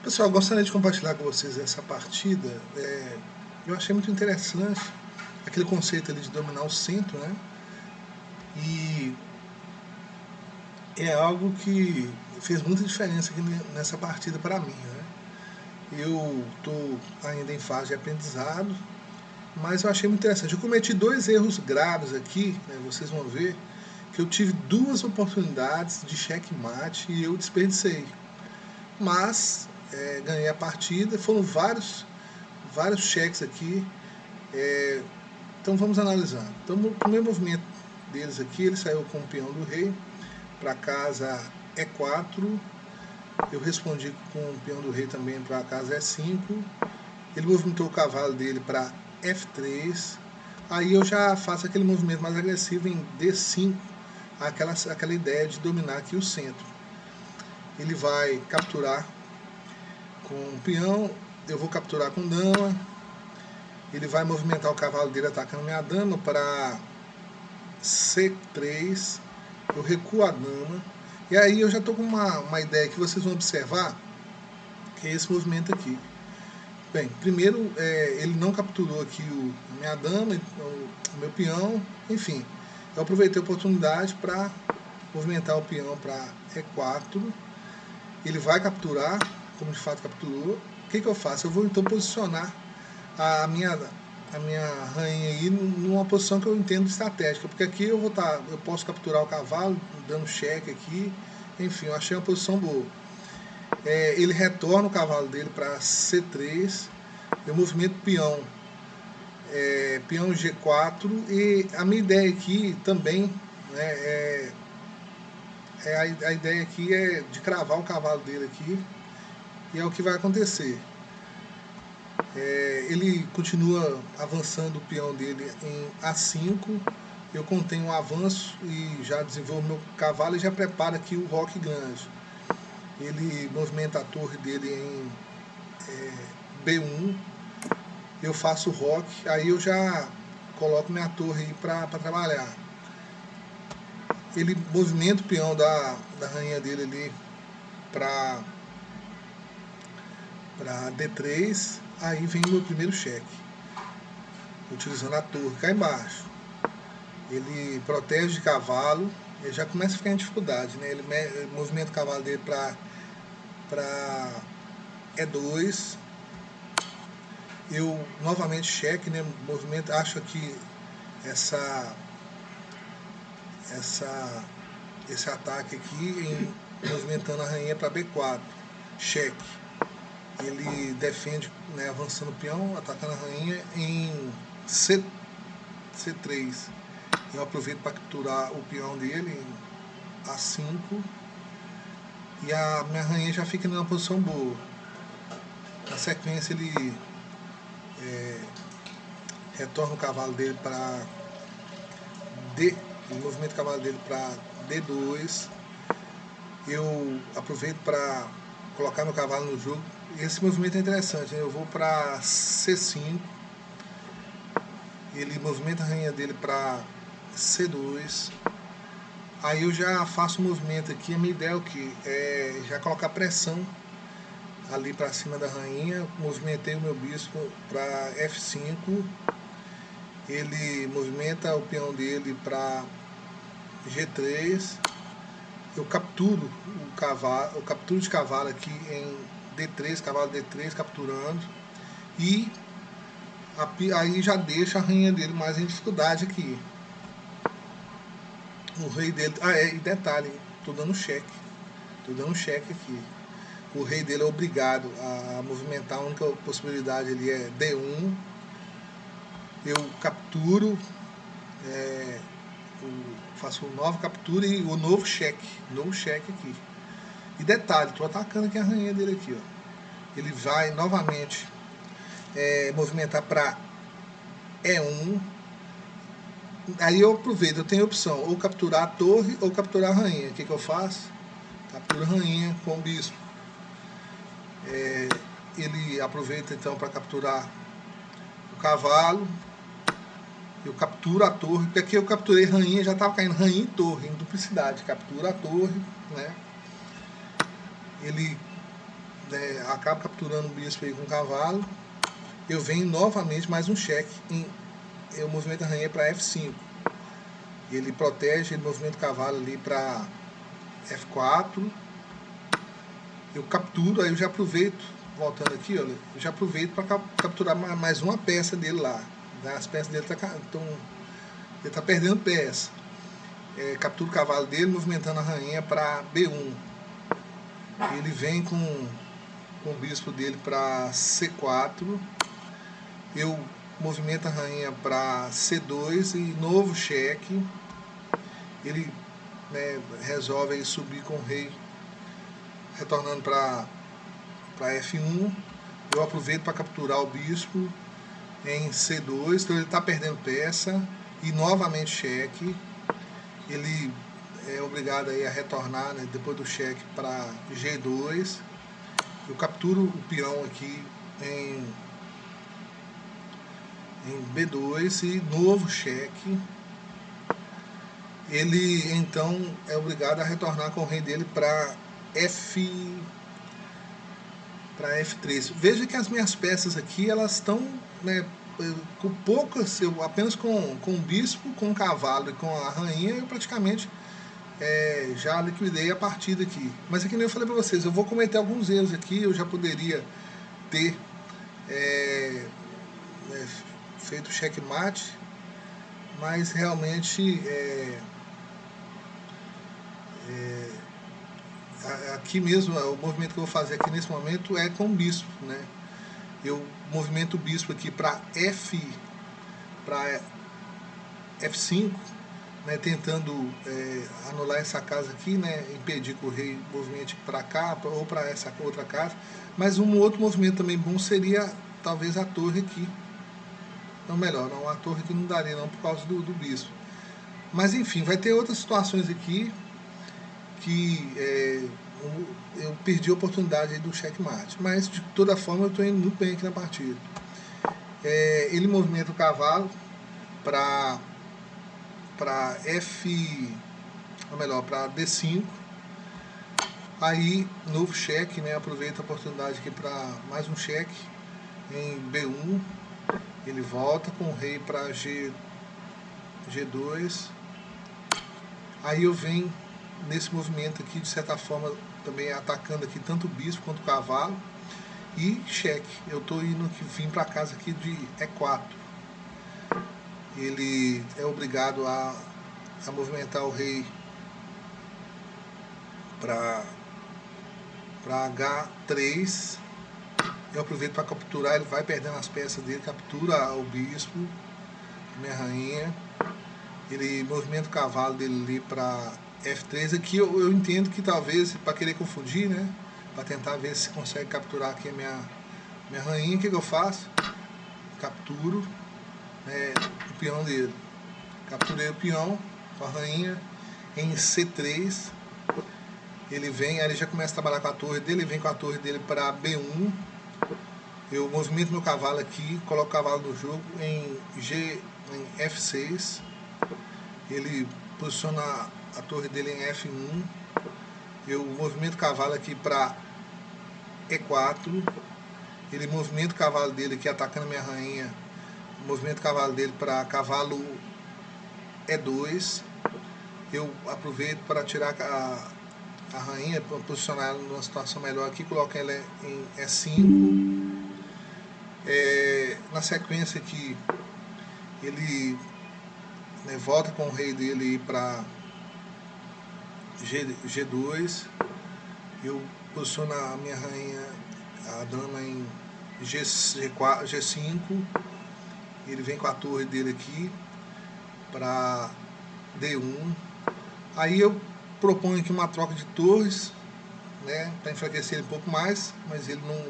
Pessoal, gostaria de compartilhar com vocês essa partida. Eu achei muito interessante aquele conceito ali de dominar o centro, né? E é algo que fez muita diferença aqui nessa partida para mim, né? Eu estou ainda em fase de aprendizado, mas eu achei muito interessante. Eu cometi dois erros graves aqui, né? Vocês vão ver que eu tive duas oportunidades de checkmate e eu desperdicei. Mas ganhei a partida, foram vários cheques aqui. Então vamos analisar. Então o primeiro movimento deles aqui, ele saiu com o peão do rei para casa E4. Eu respondi com o peão do rei também para casa E5. Ele movimentou o cavalo dele para F3. Aí eu já faço aquele movimento mais agressivo em D5, aquela ideia de dominar aqui o centro. Ele vai capturar com o peão, eu vou capturar com dama. Ele vai movimentar o cavalo dele atacando minha dama para C3. Eu recuo a dama. E aí eu já estou com uma ideia que vocês vão observar, que é esse movimento aqui. Bem, primeiro ele não capturou aqui a minha dama, o meu peão, enfim. Eu aproveitei a oportunidade para movimentar o peão para E4. Ele vai capturar, como de fato capturou. O que eu faço? Eu vou então posicionar a minha rainha aí numa posição que eu entendo estratégica, porque aqui eu posso capturar o cavalo, dando cheque aqui, enfim, eu achei uma posição boa. Ele retorna o cavalo dele para C3, eu movimento peão, peão G4, e a minha ideia aqui também, né, a ideia aqui é de cravar o cavalo dele aqui, e é o que vai acontecer. Ele continua avançando o peão dele em A5, eu contenho um avanço e já desenvolvo meu cavalo e já preparo aqui o roque grande. Ele movimenta a torre dele em B1, eu faço o roque, aí eu já coloco minha torre aí para trabalhar. Ele movimenta o peão da rainha dele ali para D3, aí vem o meu primeiro cheque, utilizando a torre cá embaixo. Ele protege de cavalo, ele já começa a ficar em dificuldade, né? Ele movimenta o cavalo dele para E2. Eu novamente cheque, né? Movimento, acho que esse ataque aqui movimentando a rainha para B4, cheque. Ele defende, né, avançando o peão, atacando a rainha em C3. Eu aproveito para capturar o peão dele em A5. E a minha rainha já fica numa posição boa. Na sequência ele retorna o cavalo dele para D. Ele movimenta o cavalo dele para D2. Eu aproveito para colocar meu cavalo no jogo. Esse movimento é interessante, né? Eu vou para C5. Ele movimenta a rainha dele para C2. Aí eu já faço o movimento aqui. A minha ideia é o que? É já colocar pressão ali para cima da rainha. Movimentei o meu bispo para F5. Ele movimenta o peão dele para G3. Eu capturo o cavalo, eu capturo de cavalo aqui em D3, cavalo D3 capturando. E aí já deixa a rainha dele mais em dificuldade aqui. O rei dele. E detalhe, tô dando cheque. Tô dando cheque aqui. O rei dele é obrigado a movimentar, a única possibilidade ali é D1. Eu capturo, faço uma nova captura e o novo cheque aqui. E detalhe, tô atacando aqui a rainha dele aqui, ó. Ele vai novamente movimentar para E1. Aí eu aproveito, eu tenho a opção, ou capturar a torre ou capturar a rainha. O que eu faço? Captura a rainha com o bispo. Ele aproveita então para capturar o cavalo. Eu capturo a torre, porque aqui eu capturei rainha, já estava caindo rainha e torre, em duplicidade. Captura a torre, né? Ele acabo capturando o bispo aí com o cavalo. Eu venho novamente mais um cheque. Eu movimento a rainha para F5. Ele protege, ele movimenta o cavalo ali para F4. Eu capturo, aí eu já aproveito, voltando aqui, olha, eu já aproveito para capturar mais uma peça dele lá. As peças dele ele tá perdendo peça. Capturo o cavalo dele, movimentando a rainha para B1. Ele vem com o bispo dele para C4. Eu movimento a rainha para C2 e novo cheque. Ele resolve aí subir com o rei, retornando para F1. Eu aproveito para capturar o bispo em C2, então ele está perdendo peça. E novamente cheque. Ele é obrigado aí a retornar, né, depois do cheque, para G2. Eu capturo o peão aqui em B2 e novo cheque. Ele então é obrigado a retornar com o rei dele para F3. Veja que as minhas peças aqui, elas estão, né, com poucas, apenas com o bispo, com o cavalo e com a rainha, eu praticamente já liquidei a partida aqui. Mas aqui nem eu falei para vocês, eu vou cometer alguns erros aqui. Eu já poderia ter feito checkmate, mas realmente aqui mesmo, o movimento que eu vou fazer aqui nesse momento é com o bispo, né? Eu movimento o bispo aqui para F5, né, tentando anular essa casa aqui, né, impedir que o rei movimente para cá ou para essa outra casa. Mas um outro movimento também bom seria talvez a torre aqui. Não, melhor, não, a torre aqui não daria não por causa do bispo. Mas enfim, vai ter outras situações aqui que eu perdi a oportunidade aí do checkmate. Mas de toda forma eu estou indo muito bem aqui na partida. Ele movimenta o cavalo para para D5. Aí novo cheque, né? Aproveita a oportunidade aqui para mais um cheque em B1. Ele volta com o rei para G2. Aí eu venho nesse movimento aqui, de certa forma, também atacando aqui tanto o bispo quanto o cavalo. E cheque. Eu estou indo aqui, vim para casa aqui de E4. Ele é obrigado a movimentar o rei para H3. Eu aproveito para capturar, ele vai perdendo as peças dele, captura o bispo, minha rainha. Ele movimenta o cavalo dele ali para F3. Aqui eu entendo que talvez, para querer confundir, né, para tentar ver se consegue capturar aqui a minha rainha, o que eu faço? Capturo o peão dele. Capturei o peão com a rainha em C3. Ele vem, aí ele já começa a trabalhar com a torre dele, ele vem com a torre dele para B1. Eu movimento meu cavalo aqui, coloco o cavalo no jogo em F6. Ele posiciona a torre dele em F1. Eu movimento o cavalo aqui para E4. Ele movimenta o cavalo dele aqui, atacando a minha rainha. Movimento o cavalo dele para cavalo E2. Eu aproveito para tirar a rainha, para posicionar ela numa situação melhor aqui, coloco ela em E5. Na sequência aqui, ele volta com o rei dele para G2. Eu posiciono a minha rainha, a dama, em G5. Ele vem com a torre dele aqui para D1. Aí eu proponho aqui uma troca de torres, né, para enfraquecer ele um pouco mais, mas ele não,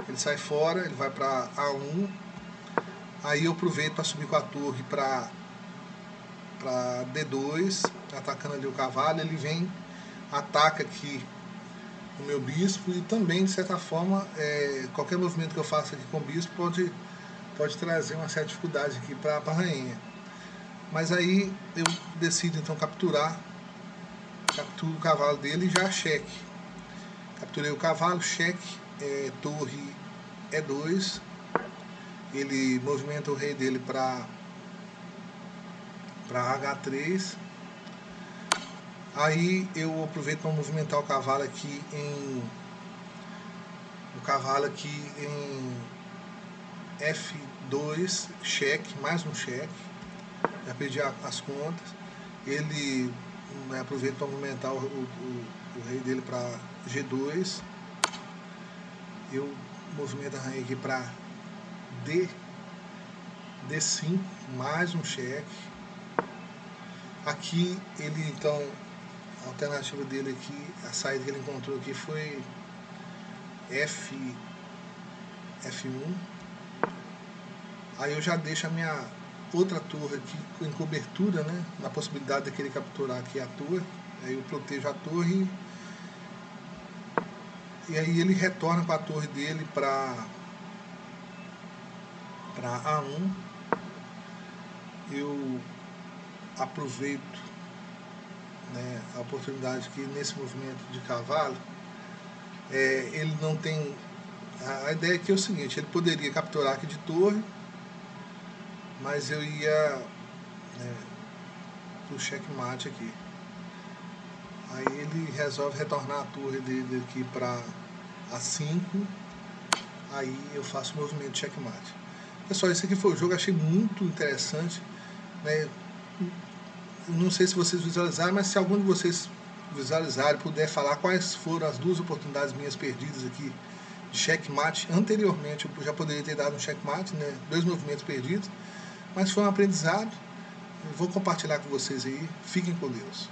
ele sai fora, ele vai para A1. Aí eu aproveito para subir com a torre para D2, atacando ali o cavalo. Ele vem, ataca aqui o meu bispo e também, de certa forma, qualquer movimento que eu faça aqui com o bispo pode trazer uma certa dificuldade aqui para a rainha. Mas aí eu decido então capturo o cavalo dele e já cheque. capturei o cavalo, cheque, torre E2, ele movimenta o rei dele para H3, aí eu aproveito para movimentar o cavalo aqui em F2, cheque, mais um cheque, já perdi as contas. Ele aproveita para movimentar o rei dele para G2, eu movimento a rainha aqui para D5, mais um cheque. Aqui ele então, a alternativa dele aqui, a saída que ele encontrou aqui foi F1. Aí eu já deixo a minha outra torre aqui em cobertura, né, na possibilidade de querer capturar aqui a torre. Aí eu protejo a torre e aí ele retorna para a torre dele para A1. Eu aproveito, né, a oportunidade que nesse movimento de cavalo ele não tem. A ideia aqui é o seguinte: ele poderia capturar aqui de torre, mas eu ia pro checkmate aqui. Aí ele resolve retornar a torre dele aqui para A5. Aí eu faço o movimento de checkmate. Pessoal, esse aqui foi o jogo, achei muito interessante, né? Não sei se vocês visualizaram, mas se algum de vocês visualizarem, puder falar quais foram as duas oportunidades minhas perdidas aqui de checkmate. Anteriormente eu já poderia ter dado um checkmate, né? 2 movimentos perdidos, mas foi um aprendizado. Eu vou compartilhar com vocês aí. Fiquem com Deus.